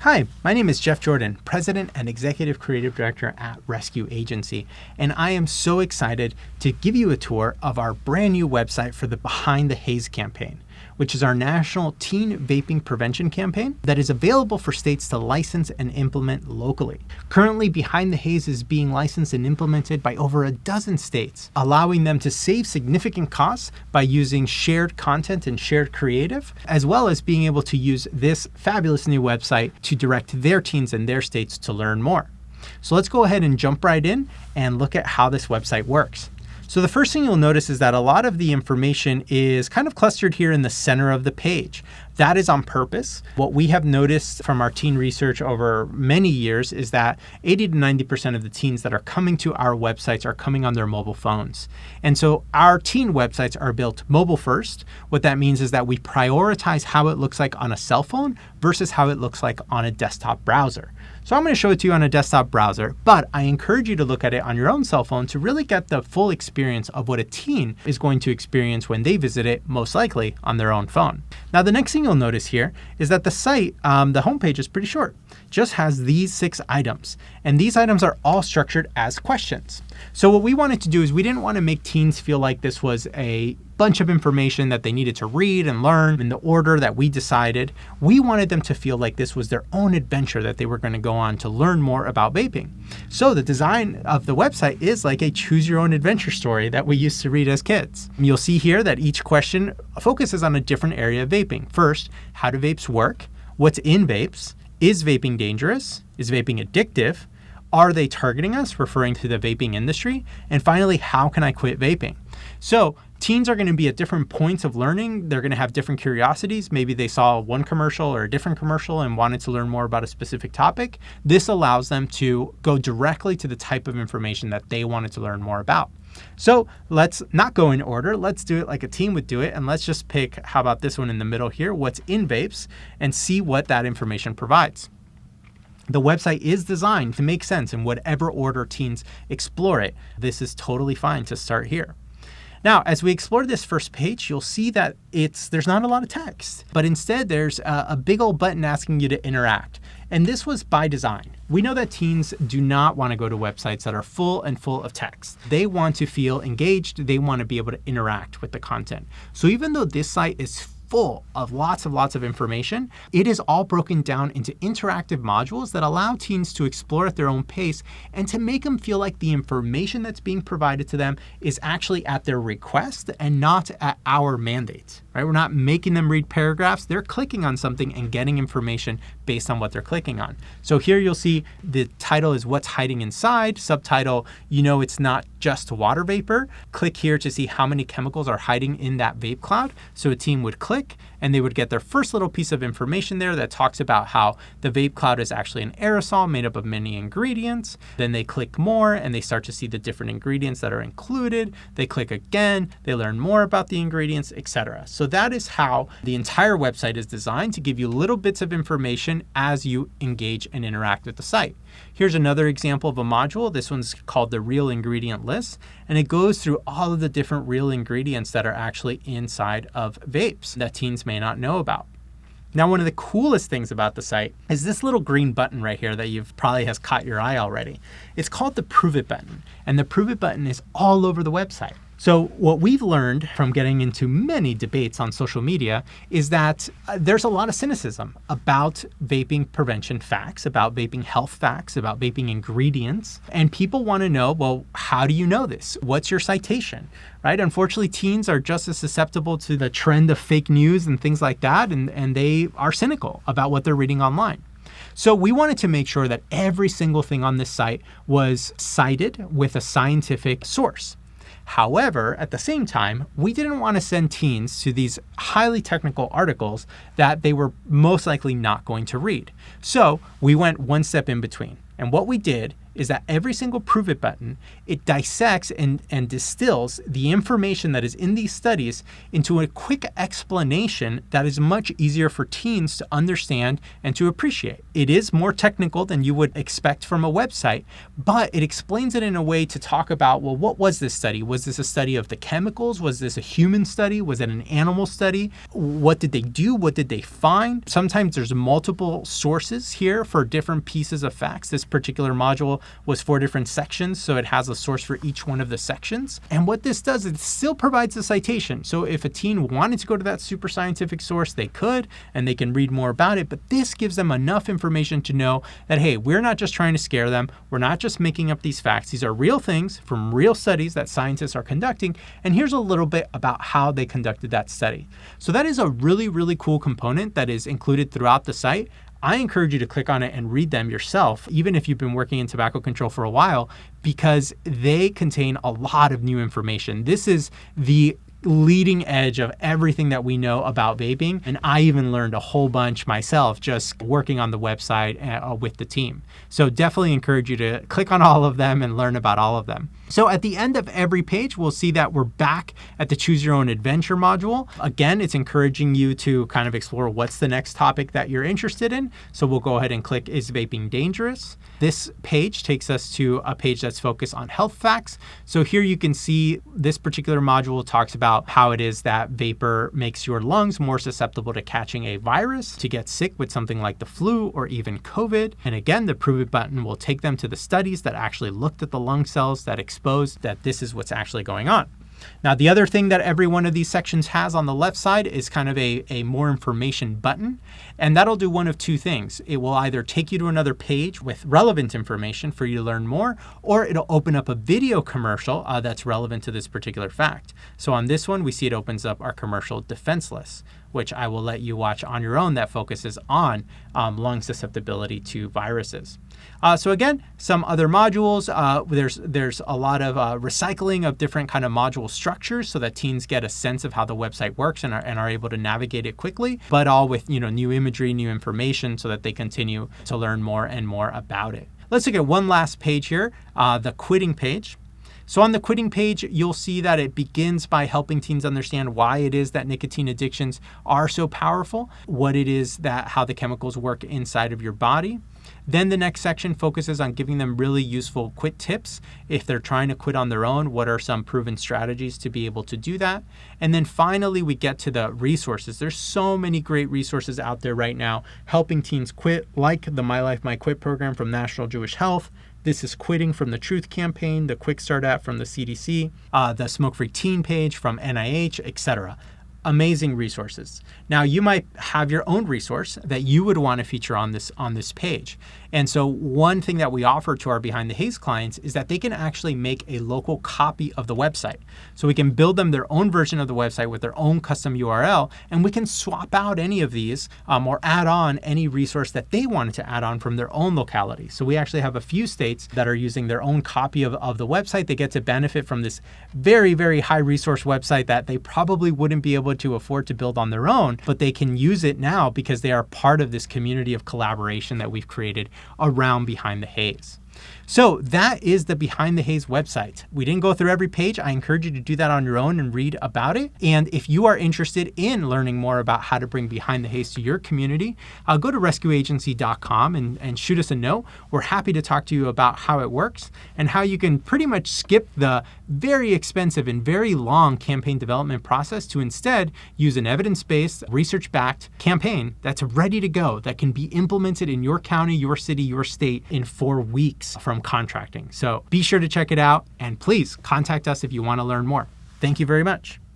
Hi, my name is Jeff Jordan, President and Executive Creative Director at Rescue Agency, and I am so excited to give you a tour of our brand new website for the Behind the Haze campaign, which is our national teen vaping prevention campaign that is available for states to license and implement locally. Currently, Behind the Haze is being licensed and implemented by over a dozen states, allowing them to save significant costs by using shared content and shared creative, as well as being able to use this fabulous new website to direct their teens in their states to learn more. So let's go ahead and jump right in and look at how this website works. So the first thing you'll notice is that a lot of the information is kind of clustered here in the center of the page. That is on purpose. What we have noticed from our teen research over many years is that 80 to 90% of the teens that are coming to our websites are coming on their mobile phones. And so our teen websites are built mobile first. What that means is that we prioritize how it looks like on a cell phone versus how it looks like on a desktop browser. So I'm going to show it to you on a desktop browser, but I encourage you to look at it on your own cell phone to really get the full experience of what a teen is going to experience when they visit it, most likely on their own phone. Now, the next thing you'll notice here is that the site, the homepage is pretty short, just has these 6 items. And these items are all structured as questions. So what we wanted to do is we didn't want to make teens feel like this was a bunch of information that they needed to read and learn in the order that we decided. We wanted them to feel like this was their own adventure that they were going to go on to learn more about vaping. So the design of the website is like a choose your own adventure story that we used to read as kids. You'll see here that each question focuses on a different area of vaping. First, how do vapes work? What's in vapes? Is vaping dangerous? Is vaping addictive? Are they targeting us, referring to the vaping industry? And finally, how can I quit vaping? So teens are going to be at different points of learning. They're going to have different curiosities. Maybe they saw one commercial or a different commercial and wanted to learn more about a specific topic. This allows them to go directly to the type of information that they wanted to learn more about. So let's not go in order. Let's do it like a teen would do it. And let's just pick, how about this one in the middle here, what's in vapes, and see what that information provides. The website is designed to make sense in whatever order teens explore it. This is totally fine to start here. Now, as we explore this first page, you'll see that there's not a lot of text, but instead there's a big old button asking you to interact. And this was by design. We know that teens do not want to go to websites that are full of text. They want to feel engaged. They want to be able to interact with the content. So even though this site is full of lots of information, it is all broken down into interactive modules that allow teens to explore at their own pace and to make them feel like the information that's being provided to them is actually at their request and not at our mandate. Right? We're not making them read paragraphs. They're clicking on something and getting information based on what they're clicking on. So here you'll see the title is What's Hiding Inside. Subtitle, it's not just water vapor. Click here to see how many chemicals are hiding in that vape cloud. So a teen would click and they would get their first little piece of information there that talks about how the vape cloud is actually an aerosol made up of many ingredients. Then they click more and they start to see the different ingredients that are included. They click again, they learn more about the ingredients, etc. So that is how the entire website is designed to give you little bits of information as you engage and interact with the site. Here's another example of a module. This one's called the Real Ingredient List, and it goes through all of the different real ingredients that are actually inside of vapes that teens may not know about. Now, one of the coolest things about the site is this little green button right here that you've probably has caught your eye already. It's called the Prove It button, and the Prove It button is all over the website. So what we've learned from getting into many debates on social media is that there's a lot of cynicism about vaping prevention facts, about vaping health facts, about vaping ingredients. And people want to know, well, how do you know this? What's your citation? Right? Unfortunately, teens are just as susceptible to the trend of fake news and things like that. And they are cynical about what they're reading online. So we wanted to make sure that every single thing on this site was cited with a scientific source. However, at the same time, we didn't want to send teens to these highly technical articles that they were most likely not going to read. So we went one step in between. And what we did is that every single Prove It button, it dissects and distills the information that is in these studies into a quick explanation that is much easier for teens to understand and to appreciate. It is more technical than you would expect from a website, but it explains it in a way to talk about, well, what was this study? Was this a study of the chemicals? Was this a human study? Was it an animal study? What did they do? What did they find? Sometimes there's multiple sources here for different pieces of facts. This particular module was 4 different sections, so it has a source for each one of the sections. And what this does, it still provides a citation. So if a teen wanted to go to that super scientific source, they could, and they can read more about it. But this gives them enough information to know that, hey, we're not just trying to scare them. We're not just making up these facts. These are real things from real studies that scientists are conducting. And here's a little bit about how they conducted that study. So that is a really, really cool component that is included throughout the site. I encourage you to click on it and read them yourself, even if you've been working in tobacco control for a while, because they contain a lot of new information. This is the leading edge of everything that we know about vaping. And I even learned a whole bunch myself just working on the website with the team. So definitely encourage you to click on all of them and learn about all of them. So at the end of every page, we'll see that we're back at the Choose Your Own Adventure module. Again, it's encouraging you to kind of explore what's the next topic that you're interested in. So we'll go ahead and click Is Vaping Dangerous? This page takes us to a page that's focused on health facts. So here you can see this particular module talks about how it is that vapor makes your lungs more susceptible to catching a virus, to get sick with something like the flu or even COVID. And again, the Prove It button will take them to the studies that actually looked at the lung cells that exposed that this is what's actually going on. Now, the other thing that every one of these sections has on the left side is kind of a more information button, and that'll do one of two things. It will either take you to another page with relevant information for you to learn more, or it'll open up a video commercial that's relevant to this particular fact. So on this one, we see it opens up our commercial Defenseless, which I will let you watch on your own, that focuses on lung susceptibility to viruses. So again, some other modules, there's a lot of recycling of different kind of module structures so that teens get a sense of how the website works and are able to navigate it quickly, but all with new imagery, new information so that they continue to learn more and more about it. Let's look at one last page here, the quitting page. So on the quitting page, you'll see that it begins by helping teens understand why it is that nicotine addictions are so powerful, what it is that how the chemicals work inside of your body. Then the next section focuses on giving them really useful quit tips. If they're trying to quit on their own, what are some proven strategies to be able to do that? And then finally, we get to the resources. There's so many great resources out there right now helping teens quit, like the My Life, My Quit program from National Jewish Health. This is Quitting from the Truth campaign, the Quick Start app from the CDC, the Smoke Free Teen page from NIH, etc. Amazing resources. Now, you might have your own resource that you would want to feature on this page. And so one thing that we offer to our Behind the Haze clients is that they can actually make a local copy of the website. So we can build them their own version of the website with their own custom URL, and we can swap out any of these or add on any resource that they wanted to add on from their own locality. So we actually have a few states that are using their own copy of the website. They get to benefit from this very, very high resource website that they probably wouldn't be able to afford to build on their own, but they can use it now because they are part of this community of collaboration that we've created around Behind the Haze. So that is the Behind the Haze website. We didn't go through every page. I encourage you to do that on your own and read about it. And if you are interested in learning more about how to bring Behind the Haze to your community, go to rescueagency.com and shoot us a note. We're happy to talk to you about how it works and how you can pretty much skip the very expensive and very long campaign development process to instead use an evidence-based, research-backed campaign that's ready to go, that can be implemented in your county, your city, your state in 4 weeks from contracting. So be sure to check it out, and please contact us if you want to learn more. Thank you very much.